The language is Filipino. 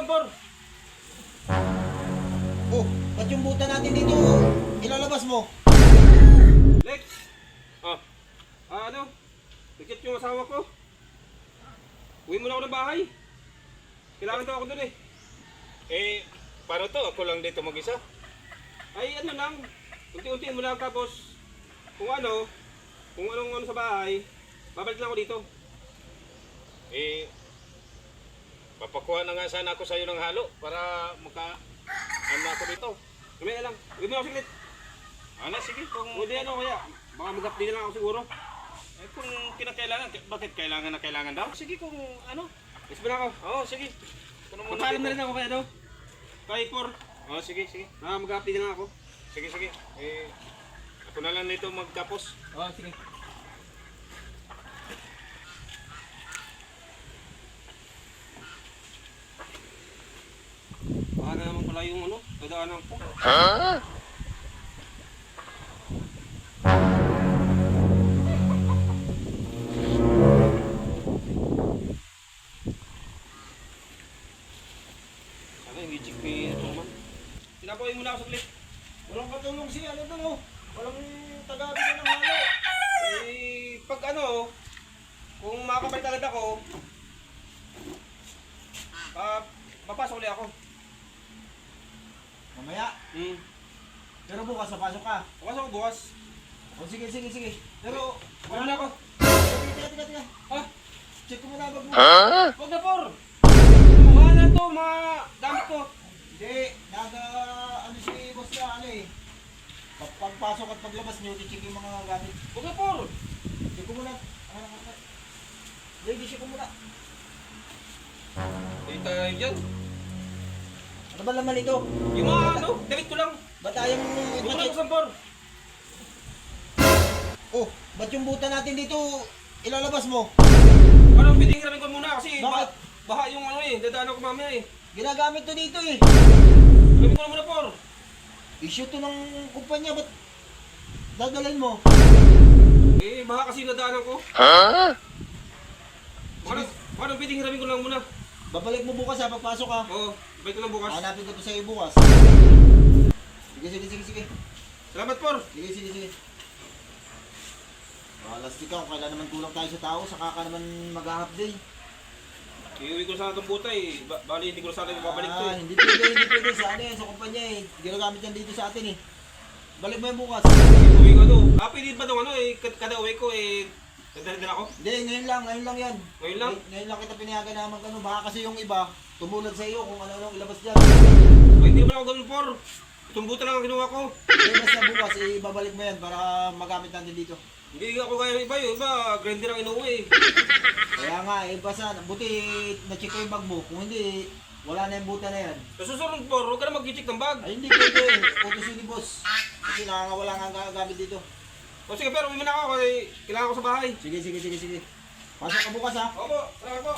saan, Por? Oh, ba't yung buta natin dito ilalabas mo? Lex! Ano? Nagchat yung asawa ko. Uwi mo na ako ng bahay. Kailangan daw ako dun eh. Paano to? Ako lang dito mag-isa? Ay, ano lang. Unti-unti mo lang tapos kung anong sa bahay, babalik lang ako dito. Papakuha na nga sana ako sa'yo ng halo para ano ako dito. Mamaya lang. Uwi mo na ako saglit. Ano, sige. Hindi ano kaya. Baka mag-update na lang ako siguro. Kung kinakailangan, bakit kailangan daw? Sige kung ano. Yes ba na ako? Oo, sige. Magpaalam na rin ako kaya daw. Kay Por. Oo, sige. Mag-update na lang ako. Sige. Ako na lang dito magtapos. Oo, sige. Baka na naman pala yung dadaanan ko. Sana yung hijik may ito naman. Pinapawi muna ako saglit. Walang patulong si ano doon oh. Walang taga-bigyan ng halo. Pag kung makakabalik agad ako, papasok ulit ako. Mamaya. Pero bukas napasok ka. Papasok ako bukas. Oh, sige. Pero, Wala na ako. Tiga. Ah, Check ko muna bag mo. huwag na Por. Mahal na to, mga damit ko. Hindi, ano si boss na ano eh. Pagpasok at paglabas niyo, i-check yung mga gamit. Huwag na Por. Check ko muna. Lady, check ko muna. Hindi tayo dyan. Ano ba laman ito? Yung mga damit ko lang. Ba't ayaw mo Huwag na i-check? ako sa Por. Oh, ba't yung buta natin dito ilalabas mo? Parang pitingiramin ko muna kasi Bakit? baka yung dadaan ako mamaya eh. Ginagamit to dito eh. Gawin ko na muna Por. Issue to ng kumpanya, ba't dadalhin mo? Baka kasi nadaanan ko. Parang pitingiramin ko lang muna. Babalik mo bukas ha, pagpasok ha. Oo, balik ko lang bukas. Hanapin ko to sa'yo bukas. Sige. Salamat Por. Sige. Balas ikaw, kailan naman kulang tayo sa tao, saka ka naman mag-half day. Iuwi ko sana itong buta eh. Bali hindi ko na sana babalik to eh. Hindi pwede. Sa ano yan, sa kumpanya eh. Ginagamit yan dito sa atin eh. Balik mo yan bukas. Uwi ko pwede ba itong kada uwi ko dadalhin ako? Hindi, ngayon lang yan. Ngayon lang? Ngayon lang kita pinayagan na mag-ano. Baka kasi yung iba, tumulad sa iyo kung ano ilabas dyan. Hindi naman ako ganun Por. Itong buta lang ang kinuha ko. Basta bukas, ibabalik mo yan para magamit natin dito. Hindi ako gaya ng iba yung iba, grinder ang inuwi. Kaya nga, basta, buti na-check ko yung bag mo. Kung hindi, wala na yung buta na yan. Sa susunod Por, huwag ka na mag-check ng bag. Ay, hindi pwede. Utos yun ni boss. Kasi nakakawala nga ang gagamit dito. O sige pero uwi na ako kasi kailangan ko sa bahay. Sige. Pasok ka bukas ha. Opo, salamat po.